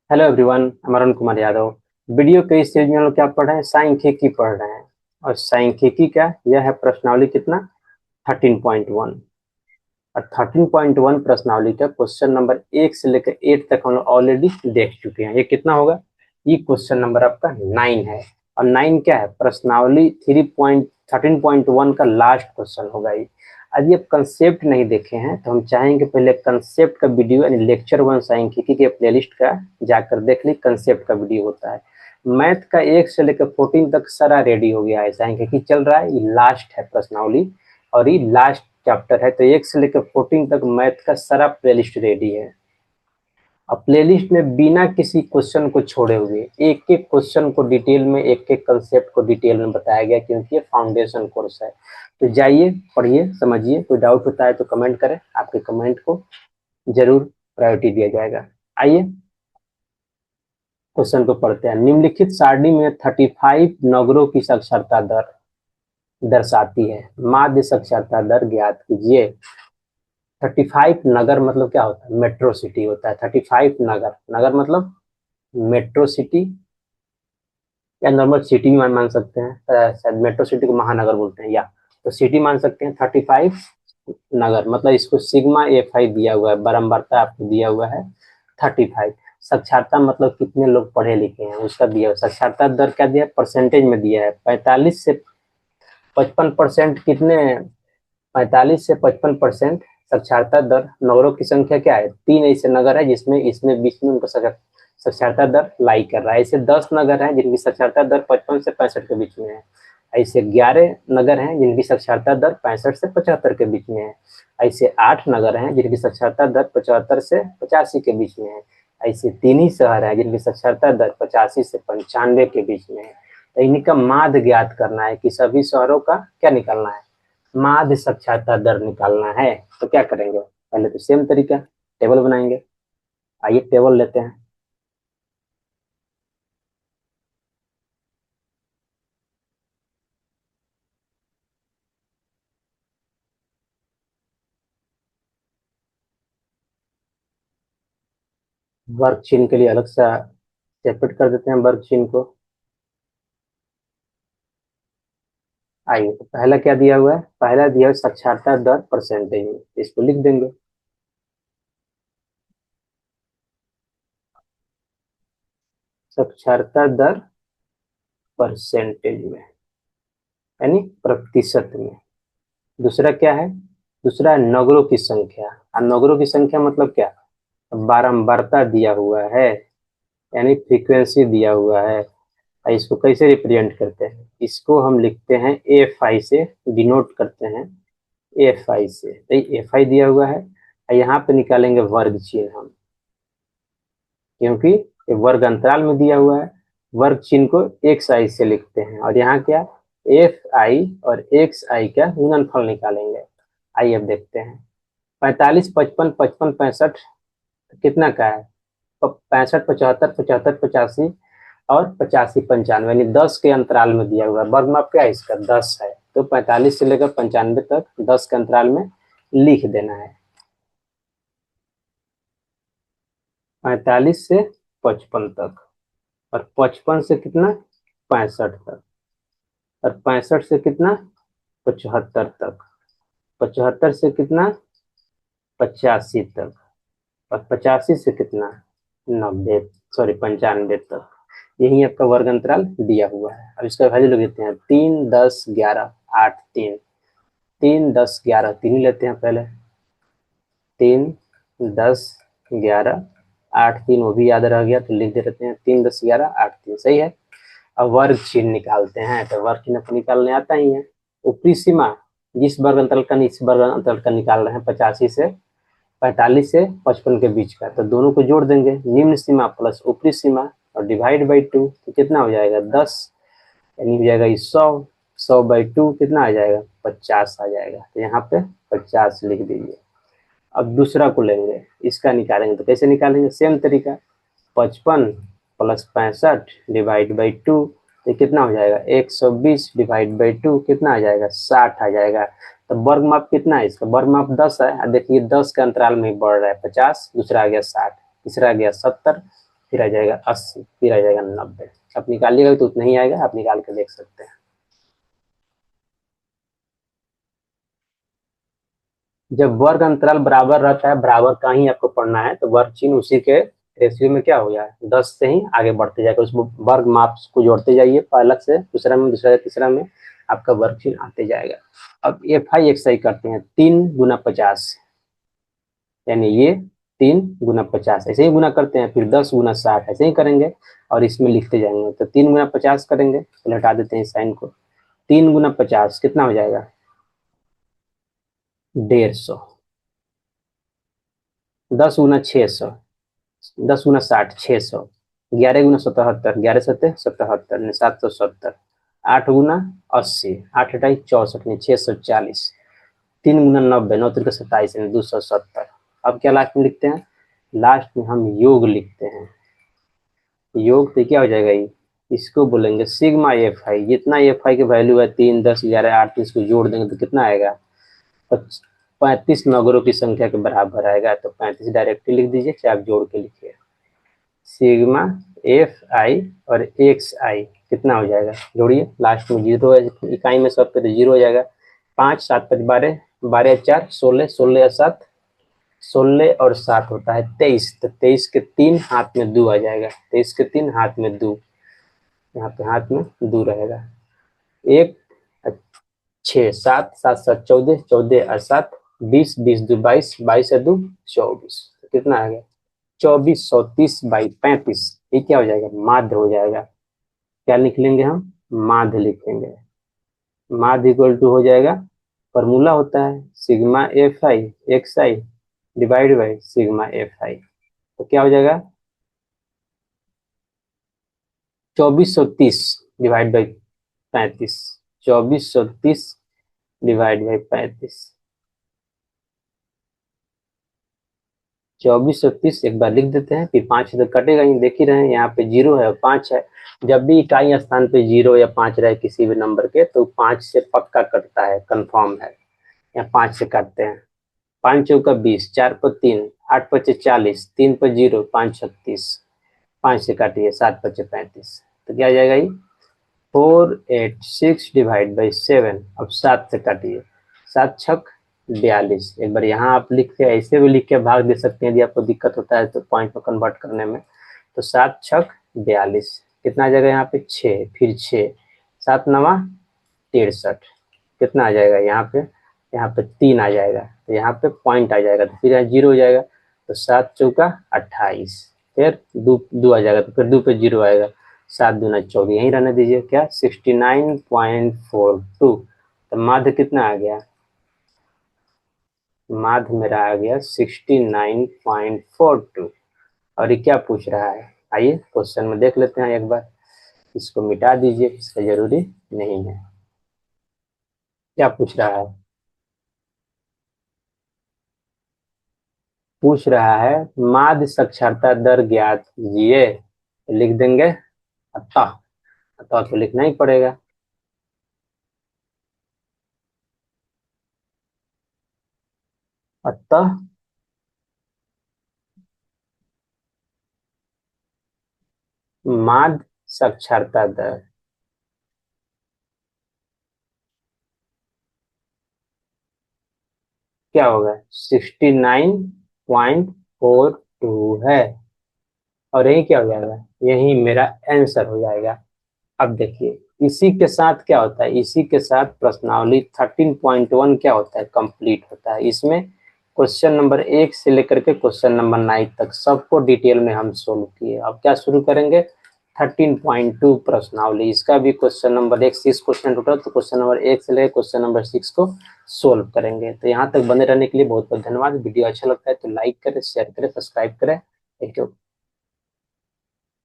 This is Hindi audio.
हेलो एवरीवन, मैं अरुण कुमार यादव। वीडियो के इस सीरीज में हम लोग क्या पढ़ रहे हैं? सांख्यिकी पढ़ रहे हैं। और सांख्यिकी का यह है प्रश्नावली कितना 13.1। और 13.1 प्रश्नावली का क्वेश्चन नंबर 1 से लेकर 8 तक हम लोग ऑलरेडी देख चुके हैं। ये कितना होगा? ये क्वेश्चन नंबर आपका 9 है। और 9 क्या है? प्रश्नावली 13.1 का लास्ट क्वेश्चन होगा ये। यदि आप कंसेप्ट नहीं देखे हैं तो हम चाहेंगे पहले कंसेप्ट का वीडियो यानी लेक्चर 1 सांख्यिकी के प्लेलिस्ट का जाकर देख ली। कंसेप्ट का वीडियो होता है। मैथ का 1 से लेकर 14 तक सारा रेडी हो गया है। सांख्यिकी चल रहा है, ये लास्ट है प्रश्नावली और ये लास्ट चैप्टर है। तो 1 से लेकर 14 तक मैथ का सारा प्लेलिस्ट रेडी है। अब प्लेलिस्ट में बिना किसी क्वेश्चन को छोड़े हुए एक एक क्वेश्चन को डिटेल में, एक एक कंसेप्ट को डिटेल में बताया गया, क्योंकि ये फाउंडेशन कोर्स है। तो जाइए, पढ़िए, समझिए। कोई डाउट होता है तो कमेंट करें, आपके कमेंट को जरूर प्रायोरिटी दिया जाएगा। आइए क्वेश्चन को पढ़ते हैं। निम्नलिखित सारणी में 35 नगरों की साक्षरता दर दर्शाती है। माध्य साक्षरता दर ज्ञात कीजिए। 35 नगर मतलब क्या होता है? मेट्रो सिटी होता है। 35 नगर, नगर मतलब मेट्रो सिटी या नॉर्मल सिटी मान सकते हैं। शायद मेट्रो सिटी को महानगर बोलते हैं, या तो सिटी मान सकते हैं। 35 नगर मतलब इसको सिग्मा Fi दिया हुआ है, बारंबारता आपको दिया हुआ है 35। साक्षरता मतलब कितने लोग पढ़े लिखे हैं उसका दिया हुआ। साक्षरता दर क्या दिया है? परसेंटेज में दिया है। 45 से 55% कितने? 45 से 55% साक्षरता दर। नगरों की संख्या क्या है? 3 ऐसे नगर है जिसमें इसमें बीच में उनका साक्षरता दर लाई कर रहा है। ऐसे 10 नगर हैं जिनकी साक्षरता दर 55 से 65 के बीच में है। ऐसे 11 नगर हैं जिनकी साक्षरता दर 65 से 75 के बीच में है। ऐसे 8 नगर हैं जिनकी साक्षरता दर 75 से 85 के बीच में है। ऐसे 3 ही शहर हैं जिनकी साक्षरता दर 85 से 95 के बीच में है। तो इन्हीं का माध्य ज्ञात करना है कि सभी शहरों का क्या निकालना है? माध्य साक्षरता दर निकालना है। तो क्या करेंगे? पहले तो सेम तरीका, टेबल बनाएंगे। आइए टेबल लेते हैं। वर्ग चिन्ह के लिए अलग सा सेपरेट कर देते हैं वर्ग चिन्ह को। आइए, तो पहला क्या दिया हुआ है? पहला दिया हुआ साक्षरता दर परसेंटेज में, इसको लिख देंगे। साक्षरता दर परसेंटेज में यानी प्रतिशत में। दूसरा क्या है? दूसरा है नगरों की संख्या। और नगरों की संख्या मतलब क्या? बारंबारता दिया हुआ है यानी फ्रीक्वेंसी दिया हुआ है। इसको कैसे रिप्रेजेंट करते हैं? इसको हम लिखते हैं Fi से, डिनोट करते हैं Fi से। तो Fi दिया हुआ है, यहाँ पे निकालेंगे वर्ग चिन्ह हम, क्योंकि ये वर्ग अंतराल में दिया हुआ है। वर्ग चिन्ह को xi से लिखते हैं और यहाँ क्या? Fi और xi का गुणनफल निकालेंगे। आइए अब देखते हैं। 45, 55, 55, 65 कितना का है? 65, 75, 75, 85 और 85, 95 यानी 10 के अंतराल में दिया हुआ है। वर्ग माप क्या है इसका? 10 है। तो 45 से लेकर 95 तक 10 के अंतराल में लिख देना है। 45 से 55 तक, और 55 से कितना? 65 तक, और 65 से कितना? 75 तक, 75 से कितना? 85 तक, और 85 से कितना? 90, सॉरी 95 तक। यही आपका वर्ग अंतराल दिया हुआ है। अब इसका वैल्यू लग देते हैं 3, 10, 11, 8, 3। 3, 10, 11 तीन ही लेते हैं पहले। 3, 10, 11, 8, 3 वो भी याद रह गया तो लिख देते हैं 3, 10, 11, 8, 3। सही है। अब वर्ग चिन्ह निकालते हैं। तो वर्ग चिन्ह आपको निकालने आता ही है। ऊपरी सीमा जिस वर्ग अंतराल का, इस वर्ग अंतराल का निकाल रहे हैं 85 से 45 से 55 के बीच का, तो दोनों को जोड़ देंगे। निम्न सीमा प्लस ऊपरी सीमा और डिवाइड बाई 2, तो कितना हो जाएगा? 10 यानी हो जाएगा 100। 100 बाई 2 कितना आ जाएगा? 50 आ जाएगा। तो यहाँ पे 50 लिख दीजिए। अब दूसरा को लेंगे, इसका निकालेंगे। तो कैसे निकालेंगे? सेम तरीका, 55 प्लस 65 डिवाइड बाई 2, तो कितना हो जाएगा? 120 डिवाइड बाई 2 कितना आ जाएगा? 60 आ जाएगा। तो वर्ग माप कितना है इसका? वर्ग माप 10 है। देखिए 10 के अंतराल में बढ़ रहा है। 50, दूसरा आ गया 60, तीसरा आ गया 70, फिर आ जाएगा 80, फिर आ जाएगा 90। अब निकालिएगा तो उतना ही आएगा, आप निकाल के देख सकते हैं। जब वर्ग अंतराल बराबर रहता है, बराबर का ही आपको पढ़ना है, तो वर्ग चिन्ह उसी के रेशियो में क्या हो जाए, 10 से ही आगे बढ़ते जाएगा, उस वर्ग माप को जोड़ते जाइए, पहला से दूसरा में, दूसरा से तीसरा में, आपका वर्ग चिन्ह आते जाएगा। अब एफ आई एक्स आई करते हैं, 3 × 50, यानी ये 3 × 50 ऐसे ही गुना करते हैं, फिर 10 × 60 ऐसे ही करेंगे, और इसमें लिखते जाएंगे। तो 3 × 50 करेंगे, तो हटा देते हैं साइन को। 3 × 50 कितना हो जाएगा, 150। 10 × 600, 10 × 60, 600। 11 × 77, 11 × 7 = 77, 770। 8 × 80, 8×8 = 64, 640। 3 × 90, 9×3 = 27, 270। अब क्या लास्ट में लिखते हैं, लास्ट में हम योग लिखते हैं। योग तो क्या हो जाएगा, ये इसको बोलेंगे सिग्मा एफ आई। जितना एफ आई की वैल्यू है 3, 10, 11, 8, इसको जोड़ देंगे तो कितना आएगा, 35 नगरों की संख्या के बराबर आएगा। तो 35 डायरेक्टली लिख दीजिए, चाहे आप जोड़ के लिखिए। सिग्मा एफ आई और एक्स आई कितना हो जाएगा, जोड़िए, लास्ट में 0 है, इकाई में सब पे तो 0 हो जाएगा। 5, 7, 5, 12, 12, 4, 16, 16 या 7, 16 और 7 होता है 23। तो 23 के 3 हाथ में 2 आ जाएगा, 23 के 3 हाथ में 2, यहाँ पे हाथ में 2 रहेगा। 1, 6, 7, 7, 7, 14, 14 और 7, 20, 20, 2, 22, 22 और 2, 24। कितना आ गया, 2430/35। ये क्या हो जाएगा, माध्य हो जाएगा। क्या लिखेंगे हम, माध्य लिखेंगे। माध्य इक्वल टू हो जाएगा, फॉर्मूला होता है sigma F I x I divide by sigma F I. तो क्या हो जाएगा, 2430/35, 2430/35। 2430 एक बार लिख देते हैं, फिर 5 तो कटेगा ही, देख ही रहे हैं, यहाँ पे 0 है और 5 है। जब भी इकाई स्थान पे 0 या 5 रहे किसी भी नंबर के, तो 5 से पक्का कटता है, कंफर्म है, या 5 से काटते हैं। 5 चौका 20, 4 पर 3, 8 पचे 40, 3 पर 0, 5 36। 5 से काटिए, 7 पचे 35। तो क्या आ जाएगा ये, 486/7। अब 7 से काटिए, 7 छक 42। एक बार यहाँ आप लिख के, ऐसे भी लिख के भाग दे सकते हैं, यदि आपको दिक्कत होता है तो पॉइंट में कन्वर्ट करने में। तो 7 छक 42, कितना आ जाएगा यहाँ पे, 6, फिर 6, 7 9 63। कितना आ जाएगा यहाँ पे 3 आ जाएगा, तो यहाँ पे पॉइंट आ जाएगा, तो फिर यहाँ 0 हो जाएगा। तो 7 चौका 28, फिर 2 आ जाएगा, तो फिर 2 पे 0 आएगा। 7 दूना 24, यहीं रहने दीजिए। क्या, 69.42। तो माध्य कितना आ गया, माध्य मेरा आ गया 69.42। और ये क्या पूछ रहा है, आइए क्वेश्चन में देख लेते हैं एक बार। इसको मिटा दीजिए, इसका जरूरी नहीं है। क्या पूछ रहा है, पूछ रहा है माध्य साक्षरता दर ज्ञात कीजिए। लिख देंगे अतः, अतः तो लिखना ही पड़ेगा। अतः माध्य साक्षरता दर क्या होगा, 69.42 है। और यही क्या हो जाएगा, यही मेरा आंसर हो जाएगा। अब देखिए, इसी के साथ क्या होता है, इसी के साथ प्रश्नावली 13.1 क्या होता है, कंप्लीट होता है। इसमें क्वेश्चन नंबर 1 से लेकर के क्वेश्चन नंबर 9 तक सबको डिटेल में हम सोल्व किए। अब क्या शुरू करेंगे, 13.2 प्रश्नावली। इसका भी क्वेश्चन नंबर 1 6 क्वेश्चन टोटल, तो क्वेश्चन नंबर 1 से लेकर क्वेश्चन नंबर 6 को सोल्व करेंगे। तो यहाँ तक बने रहने के लिए बहुत बहुत धन्यवाद। वीडियो अच्छा लगता है तो लाइक करें, शेयर करें, सब्सक्राइब करें। Thank you.